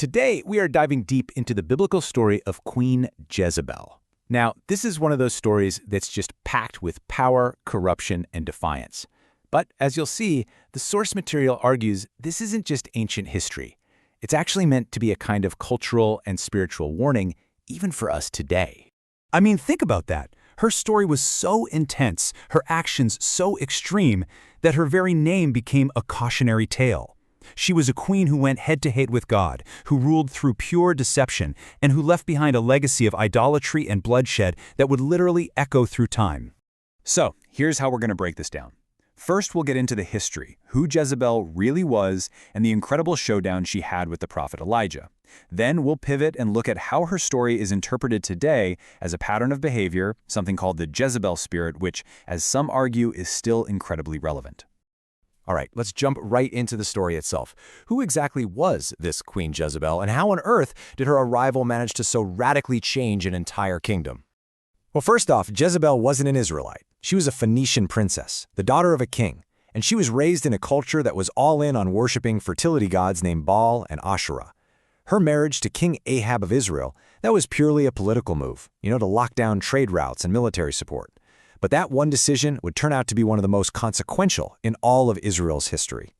Today, we are diving deep into the biblical story of Queen Jezebel. Now, this is one of those stories that's just packed with power, corruption, and defiance. But as you'll see, the source material argues this isn't just ancient history. It's actually meant to be a kind of cultural and spiritual warning, even for us today. I mean, think about that. Her story was so intense, her actions so extreme, that her very name became a cautionary tale. She was a queen who went head-to-head with God, who ruled through pure deception, and who left behind a legacy of idolatry and bloodshed that would literally echo through time. So, here's how we're going to break this down. First, we'll get into the history, who Jezebel really was, and the incredible showdown she had with the prophet Elijah. Then we'll pivot and look at how her story is interpreted today as a pattern of behavior, something called the Jezebel spirit, which, as some argue, is still incredibly relevant. All right, let's jump right into the story itself. Who exactly was this Queen Jezebel, and how on earth did her arrival manage to so radically change an entire kingdom? Well, first off, Jezebel wasn't an Israelite. She was a Phoenician princess, the daughter of a king, and she was raised in a culture that was all in on worshiping fertility gods named Baal and Asherah. Her marriage to King Ahab of Israel, that was purely a political move, to lock down trade routes and military support. But that one decision would turn out to be one of the most consequential in all of Israel's history.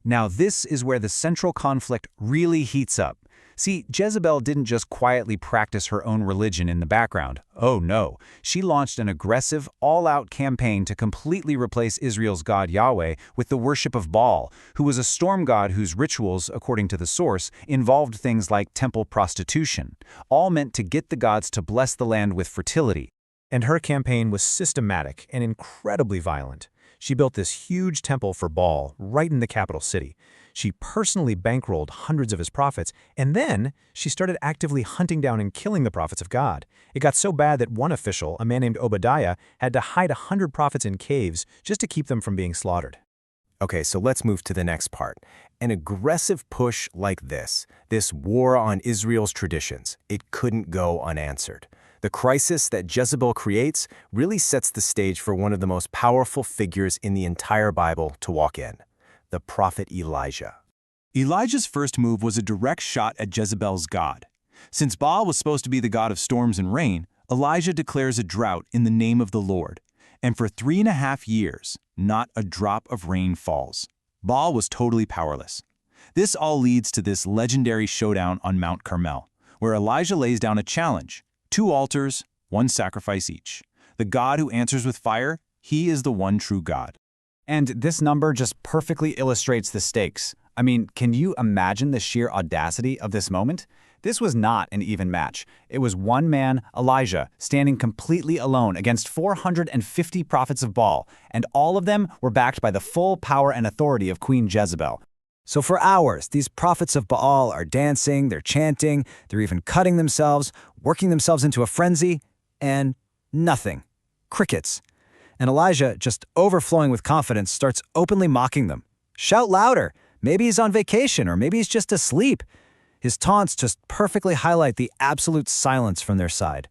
Now, this is where the central conflict really heats up. See, Jezebel didn't just quietly practice her own religion in the background. Oh no, she launched an aggressive, all-out campaign to completely replace Israel's god Yahweh with the worship of Baal, who was a storm god whose rituals, according to the source, involved things like temple prostitution, all meant to get the gods to bless the land with fertility. And her campaign was systematic and incredibly violent. She built this huge temple for Baal right in the capital city. She personally bankrolled hundreds of his prophets, and then she started actively hunting down and killing the prophets of God. It got so bad that one official, a man named Obadiah, had to hide 100 prophets in caves just to keep them from being slaughtered. Okay, so let's move to the next part. An aggressive push like this war on Israel's traditions, it couldn't go unanswered. The crisis that Jezebel creates really sets the stage for one of the most powerful figures in the entire Bible to walk in, the prophet Elijah. Elijah's first move was a direct shot at Jezebel's god. Since Baal was supposed to be the god of storms and rain, Elijah declares a drought in the name of the Lord. And for 3.5 years, not a drop of rain falls. Baal was totally powerless. This all leads to this legendary showdown on Mount Carmel, where Elijah lays down a challenge. 2 altars, 1 sacrifice each. The God who answers with fire, he is the one true God. And this number just perfectly illustrates the stakes. I mean, can you imagine the sheer audacity of this moment? This was not an even match. It was one man, Elijah, standing completely alone against 450 prophets of Baal, and all of them were backed by the full power and authority of Queen Jezebel. So for hours, these prophets of Baal are dancing, they're chanting, they're even cutting themselves, working themselves into a frenzy, and nothing. Crickets. And Elijah, just overflowing with confidence, starts openly mocking them. Shout louder! Maybe he's on vacation, or maybe he's just asleep. His taunts just perfectly highlight the absolute silence from their side.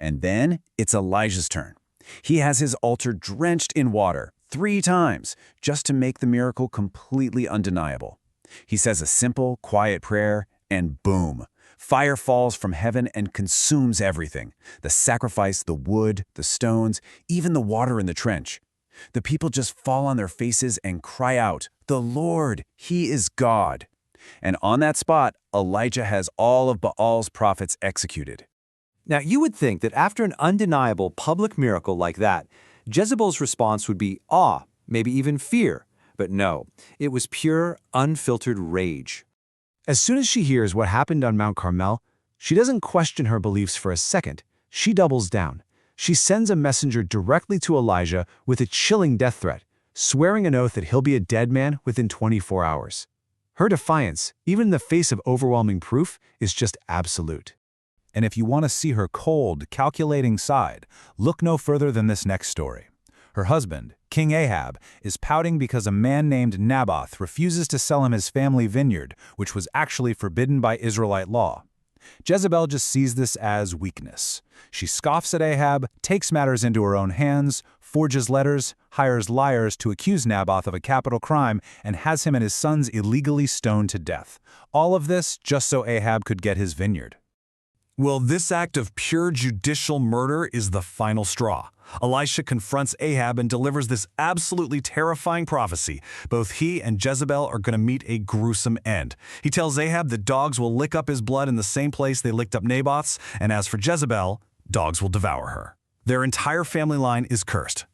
And then it's Elijah's turn. He has his altar drenched in water 3 times just to make the miracle completely undeniable. He says a simple, quiet prayer, and boom, fire falls from heaven and consumes everything. The sacrifice, the wood, the stones, even the water in the trench. The people just fall on their faces and cry out, "The Lord, He is God." And on that spot, Elijah has all of Baal's prophets executed. Now, you would think that after an undeniable public miracle like that, Jezebel's response would be awe, maybe even fear. But no, it was pure, unfiltered rage. As soon as she hears what happened on Mount Carmel, she doesn't question her beliefs for a second. She doubles down. She sends a messenger directly to Elijah with a chilling death threat, swearing an oath that he'll be a dead man within 24 hours. Her defiance, even in the face of overwhelming proof, is just absolute. And if you want to see her cold, calculating side, look no further than this next story. Her husband, King Ahab, is pouting because a man named Naboth refuses to sell him his family vineyard, which was actually forbidden by Israelite law. Jezebel just sees this as weakness. She scoffs at Ahab, takes matters into her own hands, forges letters, hires liars to accuse Naboth of a capital crime, and has him and his sons illegally stoned to death. All of this just so Ahab could get his vineyard. Well, this act of pure judicial murder is the final straw. Elisha confronts Ahab and delivers this absolutely terrifying prophecy. Both he and Jezebel are going to meet a gruesome end. He tells Ahab that dogs will lick up his blood in the same place they licked up Naboth's, and as for Jezebel, dogs will devour her. Their entire family line is cursed.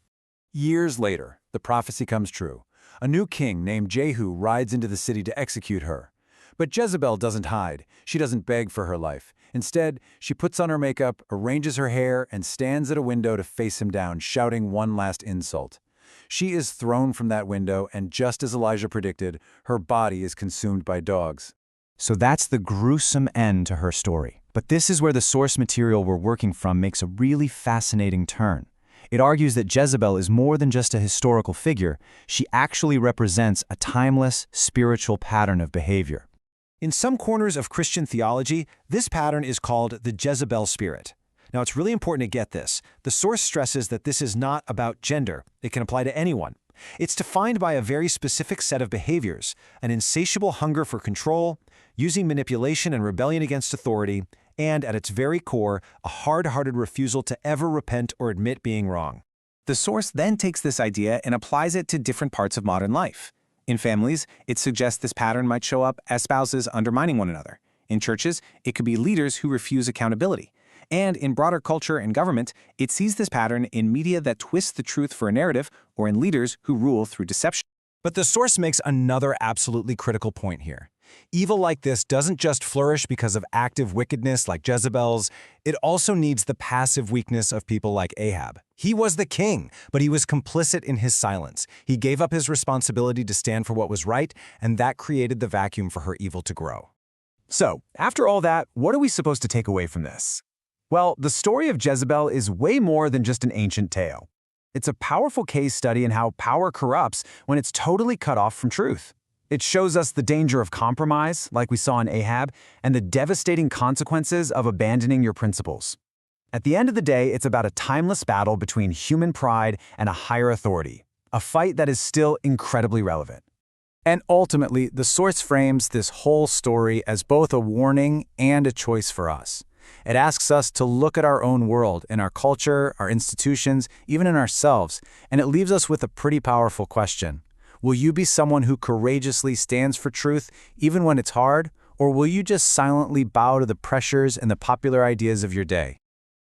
Years later, the prophecy comes true. A new king named Jehu rides into the city to execute her. But Jezebel doesn't hide. She doesn't beg for her life. Instead, she puts on her makeup, arranges her hair, and stands at a window to face him down, shouting one last insult. She is thrown from that window, and just as Elijah predicted, her body is consumed by dogs. So that's the gruesome end to her story. But this is where the source material we're working from makes a really fascinating turn. It argues that Jezebel is more than just a historical figure. She actually represents a timeless, spiritual pattern of behavior. In some corners of Christian theology, this pattern is called the Jezebel spirit. Now, it's really important to get this. The source stresses that this is not about gender. It can apply to anyone. It's defined by a very specific set of behaviors, an insatiable hunger for control, using manipulation and rebellion against authority, and at its very core, a hard-hearted refusal to ever repent or admit being wrong. The source then takes this idea and applies it to different parts of modern life. In families, it suggests this pattern might show up as spouses undermining one another. In churches, it could be leaders who refuse accountability. And in broader culture and government, it sees this pattern in media that twists the truth for a narrative or in leaders who rule through deception. But the source makes another absolutely critical point here. Evil like this doesn't just flourish because of active wickedness like Jezebel's, it also needs the passive weakness of people like Ahab. He was the king, but he was complicit in his silence. He gave up his responsibility to stand for what was right, and that created the vacuum for her evil to grow. So, after all that, what are we supposed to take away from this? Well, the story of Jezebel is way more than just an ancient tale. It's a powerful case study in how power corrupts when it's totally cut off from truth. It shows us the danger of compromise, like we saw in Ahab, and the devastating consequences of abandoning your principles. At the end of the day, it's about a timeless battle between human pride and a higher authority, a fight that is still incredibly relevant. And ultimately, the source frames this whole story as both a warning and a choice for us. It asks us to look at our own world, in our culture, our institutions, even in ourselves, and it leaves us with a pretty powerful question. Will you be someone who courageously stands for truth even when it's hard, or will you just silently bow to the pressures and the popular ideas of your day?